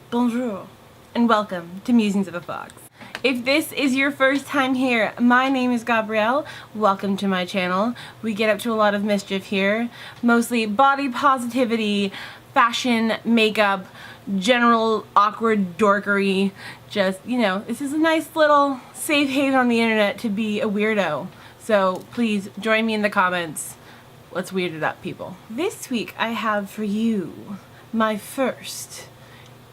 Bonjour, and welcome to Musings of a Fox. If this is your first time here, my name is Gabrielle. Welcome to my channel. We get up to a lot of mischief here, mostly body positivity, fashion, makeup, general awkward dorkery. Just, you know, this is a nice little safe haven on the internet to be a weirdo. So please join me in the comments. Let's weird it up, people. This week I have for you my first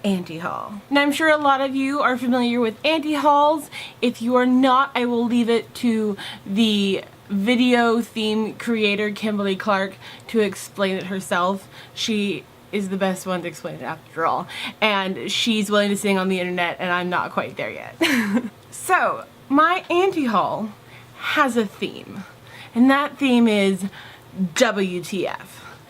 AntiHaul. And I'm sure a lot of you are familiar with AntiHauls. If you are not, I will leave it to the video theme creator Kimberly Clark to explain it herself. She is the best one to explain it after all. And she's willing to sing on the internet and I'm not quite there yet. So, my AntiHaul has a theme. And that theme is WTF.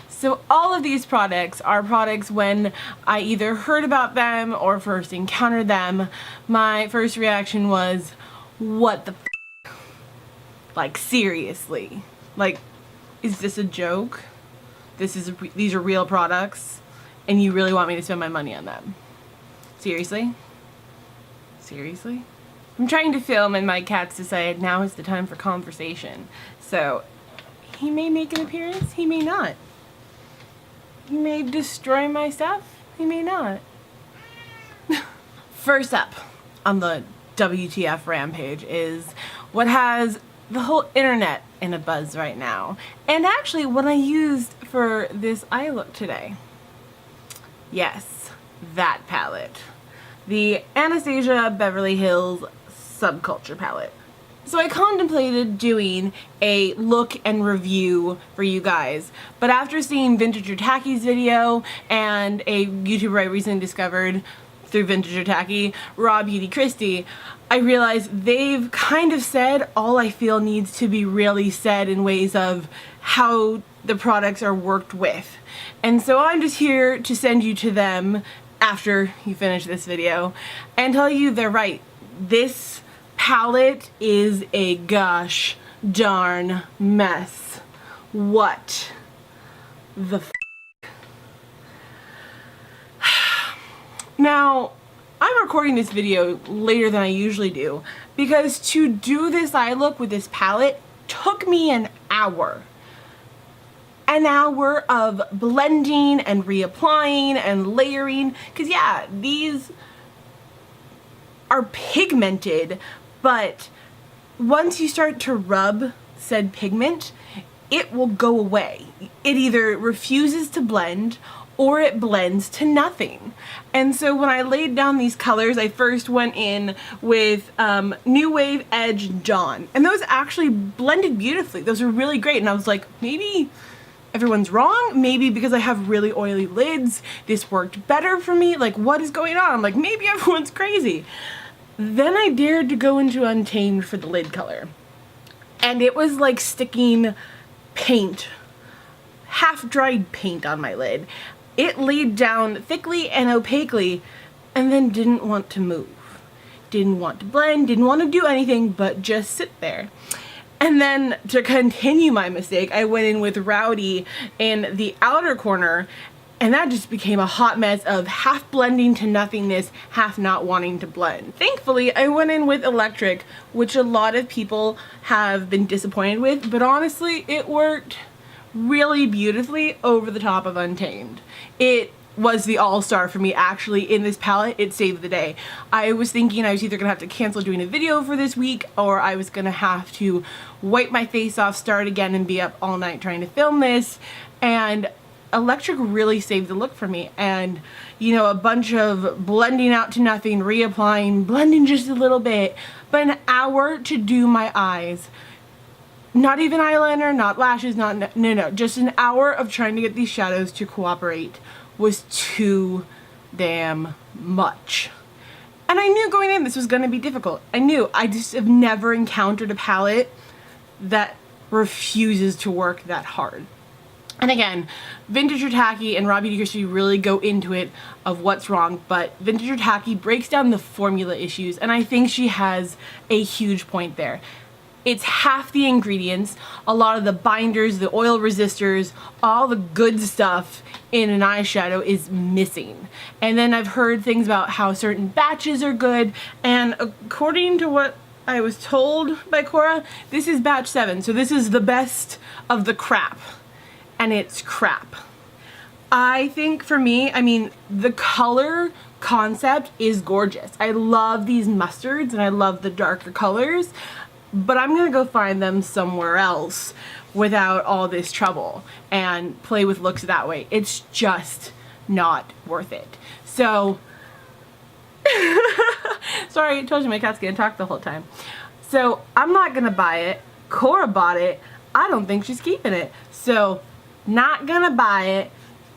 So all of these products are products when I either heard about them or first encountered them, my first reaction was, what the f***? Like, seriously? Like, is this a joke? These are real products and you really want me to spend my money on them? Seriously? Seriously? I'm trying to film and my cat's decided now is the time for conversation. So, he may make an appearance, he may not. He may destroy my stuff, he may not. First up on the WTF rampage is what has the whole internet in a buzz right now. And actually what I used for this eye look today. Yes, that palette. The Anastasia Beverly Hills Subculture palette. So I contemplated doing a look and review for you guys, but after seeing Vintage or Tacky's video and a YouTuber I recently discovered through Vintage or Tacky, Raw Beauty Christie, I realized they've kind of said all I feel needs to be really said in ways of how the products are worked with. And so I'm just here to send you to them after you finish this video and tell you they're right. This palette is a gosh darn mess. What the f***? Now, I'm recording this video later than I usually do because to do this eye look with this palette took me an hour. An hour of blending and reapplying and layering, because yeah, these are pigmented, but once you start to rub said pigment, it will go away. It either refuses to blend or it blends to nothing. And so when I laid down these colors, I first went in with New Wave Edge Dawn, and those actually blended beautifully. Those were really great, and I was like, maybe everyone's wrong, maybe because I have really oily lids, this worked better for me, like what is going on? I'm like, maybe everyone's crazy. Then I dared to go into Untamed for the lid color, and it was like sticking paint, half-dried paint on my lid. It laid down thickly and opaquely and then didn't want to move. Didn't want to blend, didn't want to do anything but just sit there. And then to continue my mistake, I went in with Rowdy in the outer corner, and that just became a hot mess of half blending to nothingness, half not wanting to blend. Thankfully, I went in with Electric, which a lot of people have been disappointed with, but honestly, it worked really beautifully over the top of Untamed. It was the all-star for me actually in this palette. It saved the day. I was thinking I was either gonna have to cancel doing a video for this week or I was gonna have to wipe my face off, start again, and be up all night trying to film this, and Electric really saved the look for me. And you know, a bunch of blending out to nothing, reapplying, blending just a little bit, but an hour to do my eyes. Not even eyeliner, not lashes, no, just an hour of trying to get these shadows to cooperate was too damn much. And I knew going in this was gonna be difficult. I knew. I just have never encountered a palette that refuses to work that hard. And again, Vintage or Tacky and Raw Beauty Christie really go into it of what's wrong, but Vintage or Tacky breaks down the formula issues, and I think she has a huge point there. It's half the ingredients, a lot of the binders, the oil resistors, all the good stuff in an eyeshadow is missing. And then I've heard things about how certain batches are good, and according to what I was told by Cora, this is batch 7, so this is the best of the crap, and it's crap. I think for me, I mean, the color concept is gorgeous. I love these mustards and I love the darker colors, but I'm gonna go find them somewhere else without all this trouble and play with looks that way. It's just not worth it. So, sorry, I told you my cat's gonna talk the whole time. So I'm not gonna buy it. Cora bought it. I don't think she's keeping it. So, not gonna buy it.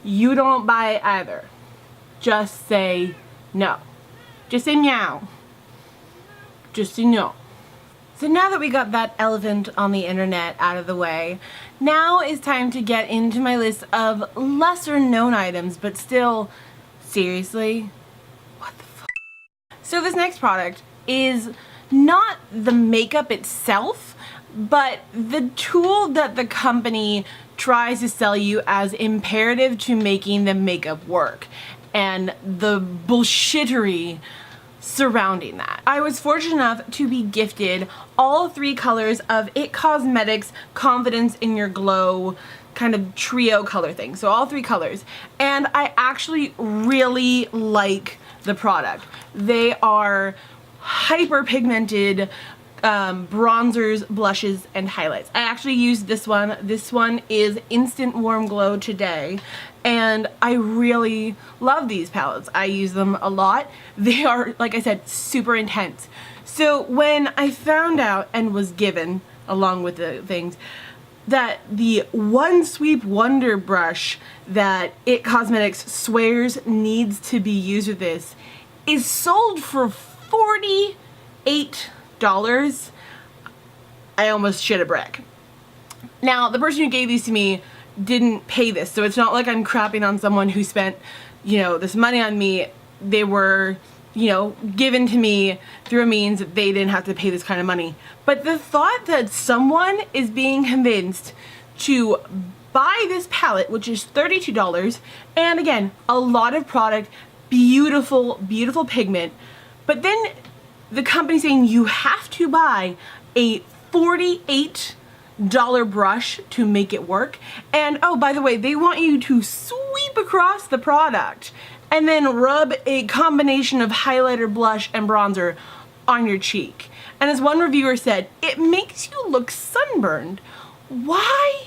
You don't buy it either. Just say no. Just say meow. Just say no. So now that we got that elephant on the internet out of the way, now is time to get into my list of lesser known items, but still, seriously, what the fuck? So this next product is not the makeup itself, but the tool that the company tries to sell you as imperative to making the makeup work, and the bullshittery surrounding that. I was fortunate enough to be gifted all 3 colors of IT Cosmetics Confidence in Your Glow kind of trio color thing. So all 3 colors. And I actually really like the product. They are hyper pigmented bronzers, blushes, and highlights. I actually used this one. This one is Instant Warm Glow Today, and I really love these palettes. I use them a lot. They are, like I said, super intense. So when I found out and was given, along with the things, that the One Sweep Wonder Brush that IT Cosmetics swears needs to be used with this is sold for $48, I almost shit a brick. Now, the person who gave these to me didn't pay this, so it's not like I'm crapping on someone who spent, you know, this money on me. They were, you know, given to me through a means that they didn't have to pay this kind of money. But the thought that someone is being convinced to buy this palette, which is $32, and again, a lot of product, beautiful, beautiful pigment, but then the company saying you have to buy a $48 brush to make it work. And oh, by the way, they want you to sweep across the product and then rub a combination of highlighter, blush, and bronzer on your cheek. And as one reviewer said, it makes you look sunburned. Why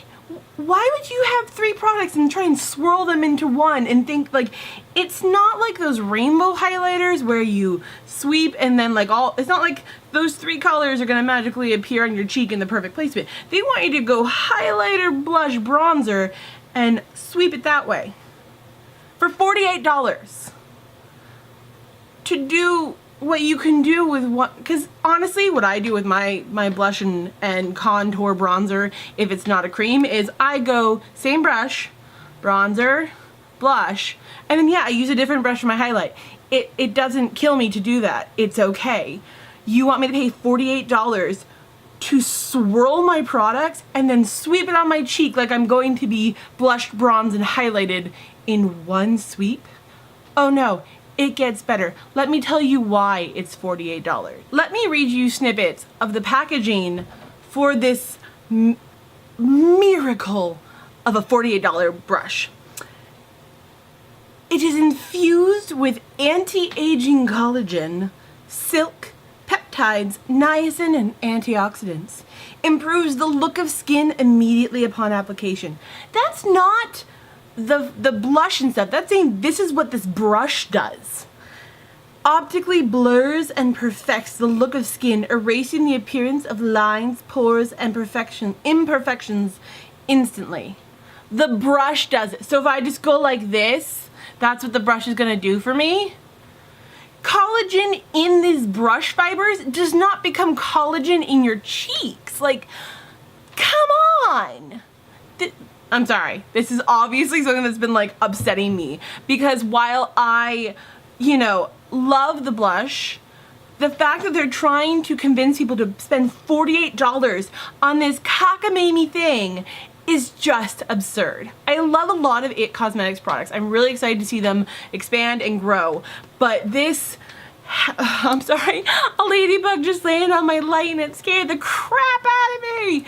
would you have 3 products and try and swirl them into one and think, like, it's not like those rainbow highlighters where you sweep and then like it's not like those 3 colors are gonna magically appear on your cheek in the perfect placement. They want you to go highlighter, blush, bronzer, and sweep it that way. For $48. To do what you can do with one, because honestly what I do with my blush and contour bronzer, if it's not a cream, is I go same brush, bronzer, blush, and then yeah, I use a different brush for my highlight. It doesn't kill me to do that. It's okay. You want me to pay $48 to swirl my products and then sweep it on my cheek like I'm going to be blushed, bronzed, and highlighted in one sweep? Oh no. It gets better. Let me tell you why it's $48. Let me read you snippets of the packaging for this miracle of a $48 brush. It is infused with anti-aging collagen, silk, peptides, niacin, and antioxidants. Improves the look of skin immediately upon application. That's not the blush and stuff. That's saying this is what this brush does. Optically blurs and perfects the look of skin, erasing the appearance of lines, pores, and imperfections instantly. The brush does it. So if I just go like this, that's what the brush is gonna do for me. Collagen in these brush fibers does not become collagen in your cheeks. Like, come on. I'm sorry, this is obviously something that's been like upsetting me, because while I, you know, love the blush, The fact that they're trying to convince people to spend $48 on this cockamamie thing is just absurd. I love a lot of IT Cosmetics products. I'm really excited to see them expand and grow. But this, I'm sorry, a ladybug just landed on my light and it scared the crap out of me.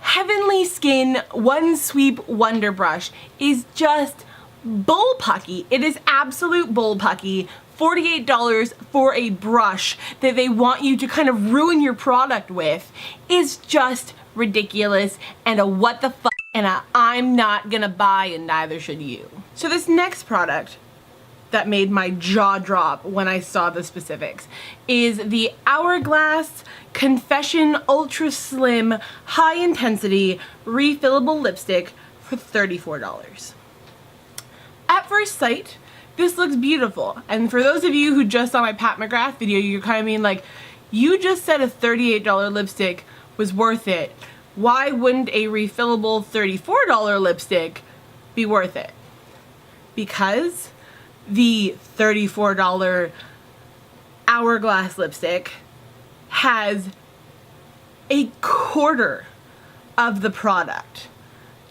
Heavenly Skin One Sweep Wonder Brush is just bullpucky. It is absolute bullpucky. $48 for a brush that they want you to kind of ruin your product with is just ridiculous and a what the fuck, and I'm not gonna buy, and neither should you. So this next product that made my jaw drop when I saw the specifics is the Hourglass Confession Ultra Slim High Intensity Refillable Lipstick for $34. At first sight, this looks beautiful, and for those of you who just saw my Pat McGrath video, you're kind of being like, you just said a $38 lipstick was worth it. Why wouldn't a refillable $34 lipstick be worth it? Because the $34 Hourglass lipstick has a quarter of the product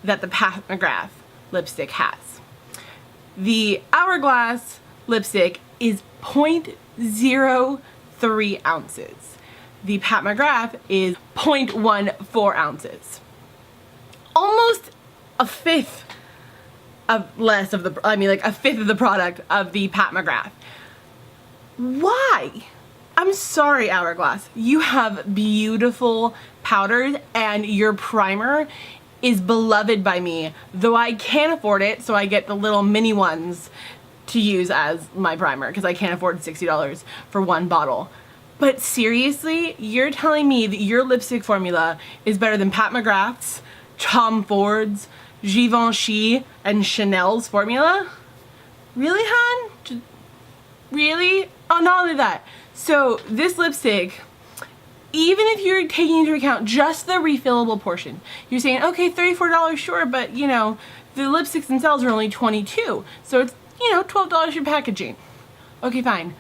that the Pat McGrath lipstick has. The Hourglass lipstick is 0.03 ounces. The Pat McGrath is 0.14 ounces. Almost a fifth of less of the, I mean like a fifth of the product of the Pat McGrath. Why? I'm sorry, Hourglass. You have beautiful powders and your primer is beloved by me, though I can't afford it, so I get the little mini ones to use as my primer because I can't afford $60 for one bottle. But seriously, you're telling me that your lipstick formula is better than Pat McGrath's, Tom Ford's, Givenchy, and Chanel's formula? Really, hon? Really? Oh, not only that. So this lipstick, even if you're taking into account just the refillable portion, you're saying, okay, $34, sure, but you know, the lipsticks themselves are only $22. So it's, you know, $12 for packaging. Okay, fine.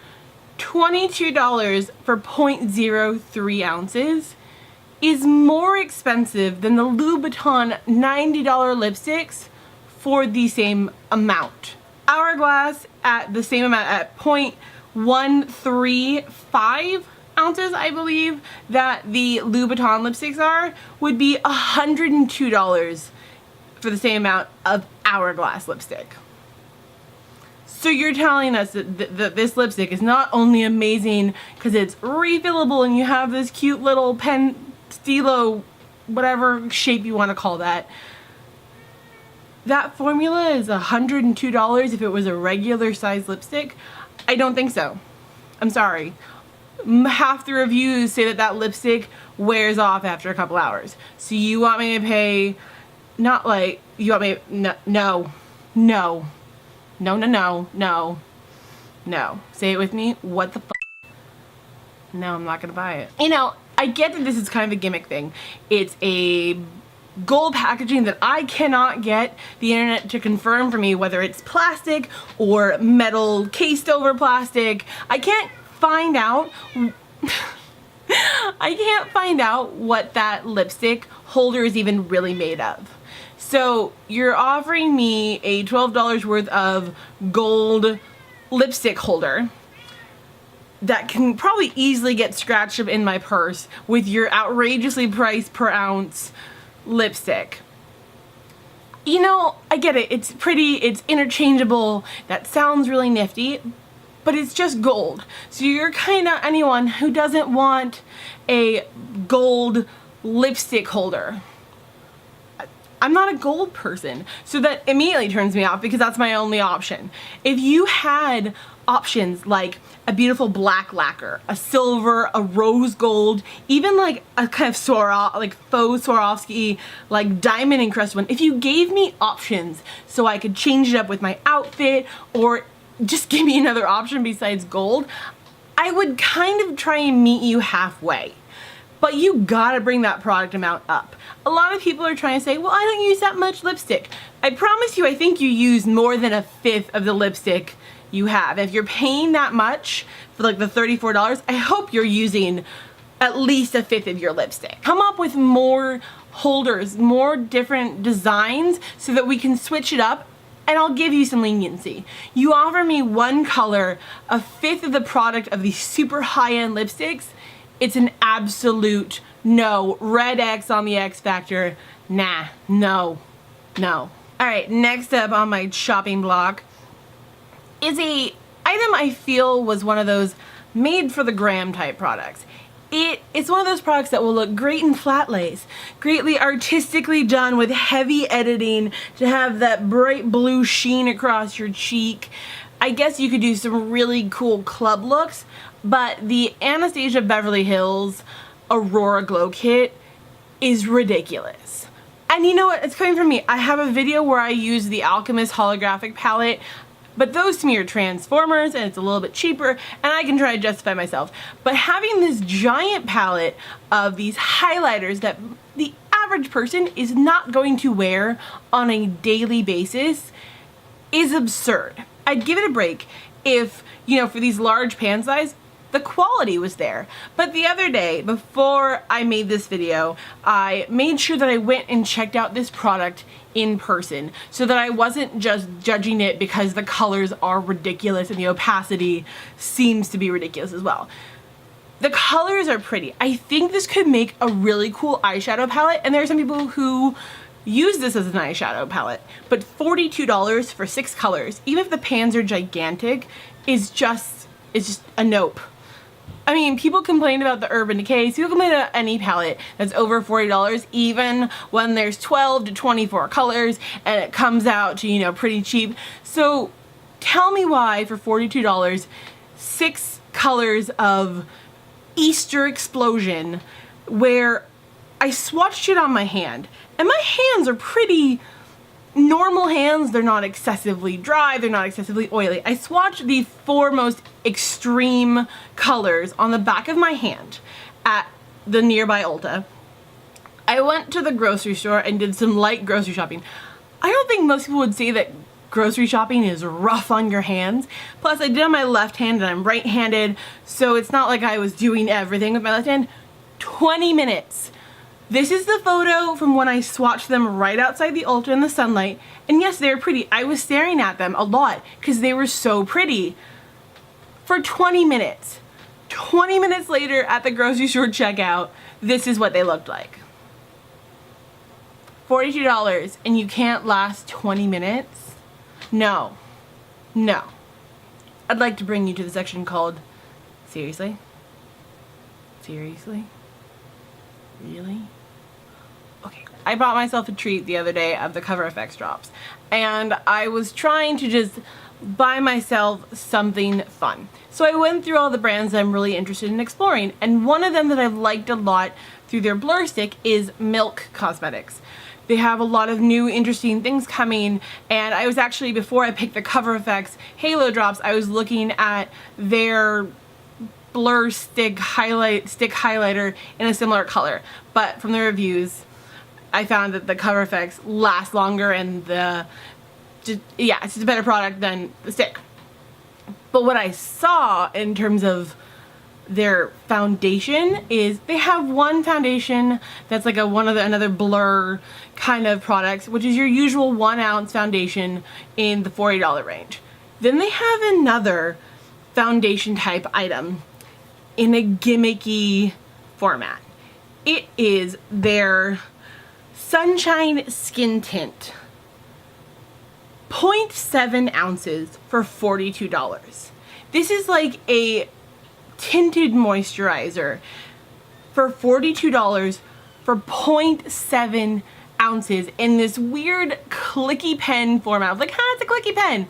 $22 for 0.03 ounces is more expensive than the Louboutin $90 lipsticks for the same amount. Hourglass at the same amount at 0.135 ounces, I believe, that the Louboutin lipsticks are, would be $102 for the same amount of Hourglass lipstick. So you're telling us that this lipstick is not only amazing because it's refillable and you have this cute little pen, stilo, whatever shape you want to call that. That formula is $102 if it was a regular size lipstick? I don't think so. I'm sorry. Half the reviews say that that lipstick wears off after a couple hours. So you want me to pay, not like, you want me, no. Say it with me. What the fuck? No, I'm not gonna buy it. You know, I get that this is kind of a gimmick thing. It's a gold packaging that I cannot get the internet to confirm for me whether it's plastic or metal cased over plastic. I can't find out what that lipstick holder is even really made of. So you're offering me a $12 worth of gold lipstick holder that can probably easily get scratched up in my purse with your outrageously priced per ounce lipstick. You know, I get it. It's pretty, it's interchangeable. That sounds really nifty, but it's just gold. So you're kind of anyone who doesn't want a gold lipstick holder. I'm not a gold person, so that immediately turns me off because that's my only option. If you had options like a beautiful black lacquer, a silver, a rose gold, even like a kind of faux Swarovski, like diamond encrusted one, if you gave me options so I could change it up with my outfit or just give me another option besides gold, I would kind of try and meet you halfway. But you gotta bring that product amount up. A lot of people are trying to say, well, I don't use that much lipstick. I promise you, I think you use more than a fifth of the lipstick you have. If you're paying that much for like the $34, I hope you're using at least a fifth of your lipstick. Come up with more holders, more different designs so that we can switch it up, and I'll give you some leniency. You offer me one color, a fifth of the product of these super high-end lipsticks, it's an absolute no. Red X on the X Factor. Nah, no, no. All right, next up on my shopping block is a item I feel was one of those made for the gram type products. It's one of those products that will look great in flat lace, greatly artistically done with heavy editing to have that bright blue sheen across your cheek. I guess you could do some really cool club looks, but the Anastasia Beverly Hills Aurora Glow Kit is ridiculous. And you know what? It's coming from me. I have a video where I use the Alchemist holographic palette, but those to me are Transformers and it's a little bit cheaper and I can try to justify myself. But having this giant palette of these highlighters that the average person is not going to wear on a daily basis is absurd. I'd give it a break if, you know, for these large pan size, the quality was there. But the other day, before I made this video, I made sure that I went and checked out this product in person so that I wasn't just judging it because the colors are ridiculous and the opacity seems to be ridiculous as well. The colors are pretty. I think this could make a really cool eyeshadow palette, and there are some people who use this as an eyeshadow palette, but $42 for 6 colors, even if the pans are gigantic, is just a nope. I mean, people complain about the Urban Decay, people complain about any palette that's over $40, even when there's 12 to 24 colors and it comes out to, you know, pretty cheap. So tell me why for $42, 6 colors of Easter explosion, where I swatched it on my hand, and my hands are pretty normal hands. They're not excessively dry, they're not excessively oily. I swatched the 4 most extreme colors on the back of my hand at the nearby Ulta. I went to the grocery store and did some light grocery shopping. I don't think most people would say that grocery shopping is rough on your hands. Plus I did it on my left hand and I'm right-handed, so it's not like I was doing everything with my left hand. 20 minutes. This is the photo from when I swatched them right outside the Ulta in the sunlight. And yes, they're pretty. I was staring at them a lot because they were so pretty. For 20 minutes. 20 minutes later at the grocery store checkout, this is what they looked like. $42 and you can't last 20 minutes? No. No. I'd like to bring you to the section called Seriously? Seriously? Really? Okay, I bought myself a treat the other day of the Cover FX drops, and I was trying to just buy myself something fun. So I went through all the brands that I'm really interested in exploring, and one of them that I've liked a lot through their blur stick is Milk Cosmetics. They have a lot of new interesting things coming, and I was actually, before I picked the Cover FX Halo drops, I was looking at their blur stick highlighter in a similar color, but from the reviews I found that the Cover FX lasts longer and it's just a better product than the stick. But what I saw in terms of their foundation is they have one foundation that's like another blur kind of product, which is your usual 1 ounce foundation in the $40 range. Then they have another foundation type item in a gimmicky format. It is their Sunshine Skin Tint. 0.7 ounces for $42. This is like a tinted moisturizer for $42 for 0.7 ounces in this weird clicky pen format. I was like, it's a clicky pen.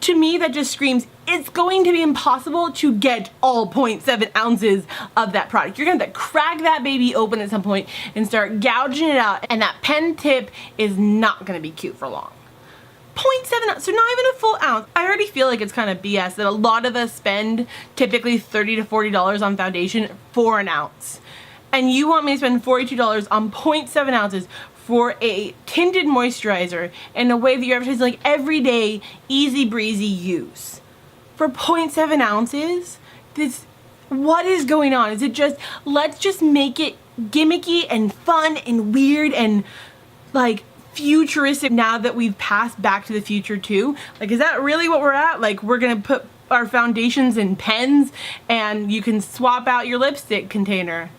To me, that just screams, it's going to be impossible to get all 0.7 ounces of that product. You're going to have to crack that baby open at some point and start gouging it out, and that pen tip is not going to be cute for long. 0.7 ounce, so not even a full ounce. I already feel like it's kind of BS that a lot of us spend typically $30 to $40 on foundation for an ounce. And you want me to spend $42 on 0.7 ounces for a tinted moisturizer in a way that you're advertising like everyday, easy breezy use. For 0.7 ounces, what is going on? Is it just, let's just make it gimmicky and fun and weird and like futuristic now that we've passed Back to the Future 2? Like, is that really what we're at? Like, we're gonna put our foundations in pens and you can swap out your lipstick container.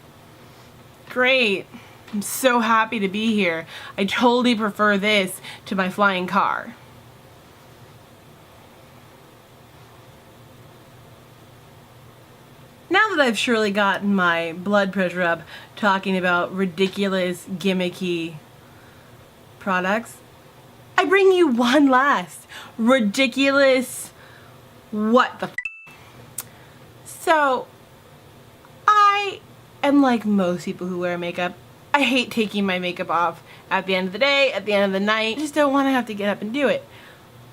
Great. I'm so happy to be here. I totally prefer this to my flying car. Now that I've surely gotten my blood pressure up talking about ridiculous, gimmicky products, I bring you one last ridiculous what the f. So, I am like most people who wear makeup. I hate taking my makeup off at the end of the day, at the end of the night. I just don't want to have to get up and do it.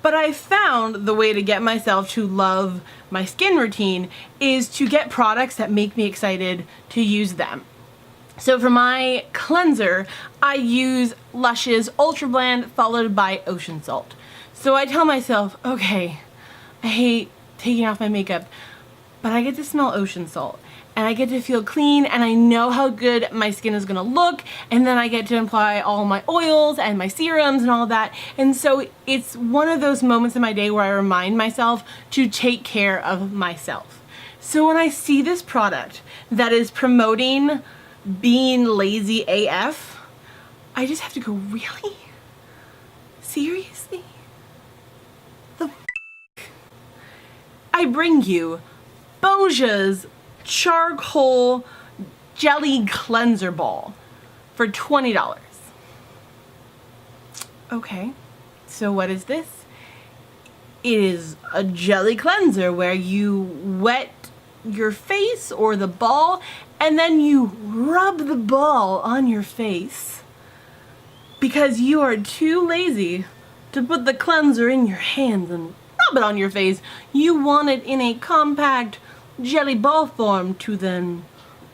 But I found the way to get myself to love my skin routine is to get products that make me excited to use them. So for my cleanser, I use Lush's Ultra Blend followed by Ocean Salt. So I tell myself, okay, I hate taking off my makeup, but I get to smell ocean salt and I get to feel clean and I know how good my skin is gonna look, and then I get to apply all my oils and my serums and all that. And so it's one of those moments in my day where I remind myself to take care of myself. So when I see this product that is promoting being lazy AF, I just have to go, really? Seriously? The f? I bring you Boscia's Charcoal Jelly Cleanser Ball for $20. Okay, so what is this? It is a jelly cleanser where you wet your face or the ball and then you rub the ball on your face because you are too lazy to put the cleanser in your hands and rub it on your face. You want it in a compact jelly ball form to then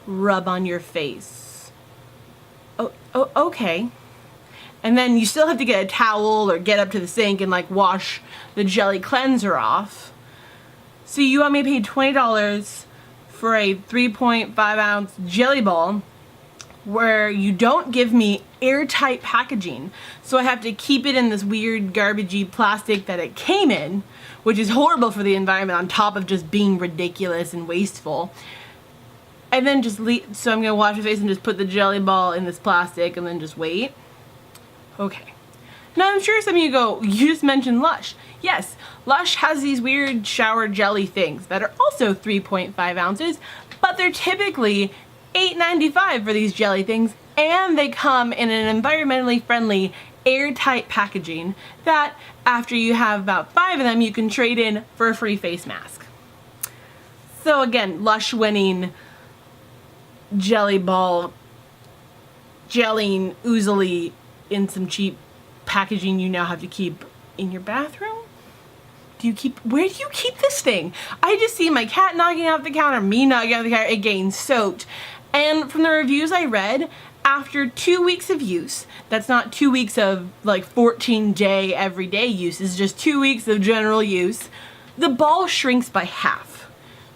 rub on your face. Oh, okay. And then you still have to get a towel or get up to the sink and like wash the jelly cleanser off. So you want me to pay $20 for a 3.5 ounce jelly ball where you don't give me airtight packaging. So I have to keep it in this weird garbagey plastic that it came in, which is horrible for the environment on top of just being ridiculous and wasteful. And then just so I'm gonna wash my face and just put the jelly ball in this plastic and then just wait. Okay. Now I'm sure some of you go, you just mentioned Lush. Yes, Lush has these weird shower jelly things that are also 3.5 ounces, but they're typically $8.95 for these jelly things, and they come in an environmentally friendly airtight packaging that after you have about 5 of them you can trade in for a free face mask. So again, Lush winning jelly ball gelling oozily in some cheap packaging you now have to keep in your bathroom? Where do you keep this thing? I just see my cat knocking out the counter, me knocking out the counter, it getting soaked. And from the reviews I read, after 2 weeks of use, that's not 2 weeks of like 14-day everyday use, it's just 2 weeks of general use, the ball shrinks by half.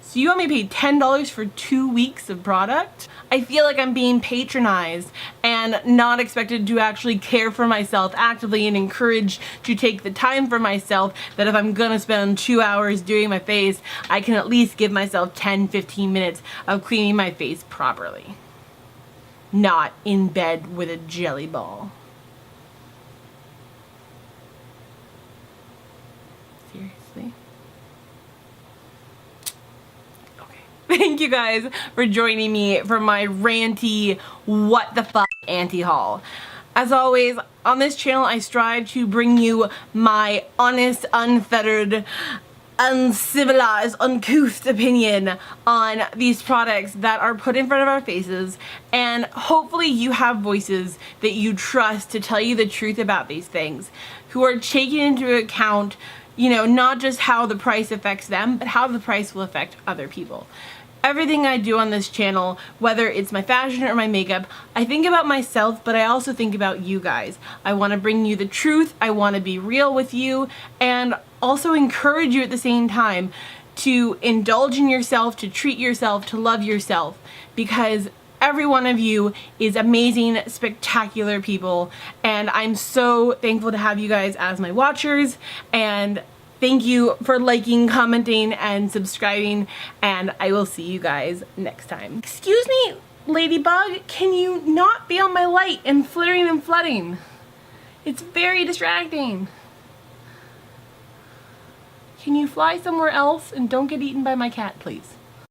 So you want me to pay $10 for 2 weeks of product? I feel like I'm being patronized and not expected to actually care for myself actively and encouraged to take the time for myself, that if I'm gonna spend 2 hours doing my face, I can at least give myself 10-15 minutes of cleaning my face properly. Not in bed with a jelly ball. Seriously? Okay. Thank you guys for joining me for my ranty what the fuck AntiHaul. As always, on this channel I strive to bring you my honest, unfettered, uncivilized, uncouth opinion on these products that are put in front of our faces, and hopefully you have voices that you trust to tell you the truth about these things, who are taking into account, you know, not just how the price affects them, but how the price will affect other people. Everything I do on this channel, whether it's my fashion or my makeup, I think about myself, but I also think about you guys. I want to bring you the truth, I want to be real with you, and also encourage you at the same time to indulge in yourself, to treat yourself, to love yourself, because every one of you is amazing, spectacular people, and I'm so thankful to have you guys as my watchers, and thank you for liking, commenting, and subscribing, and I will see you guys next time. Excuse me, Ladybug, can you not be on my light and flittering and flooding? It's very distracting. Can you fly somewhere else and don't get eaten by my cat, please?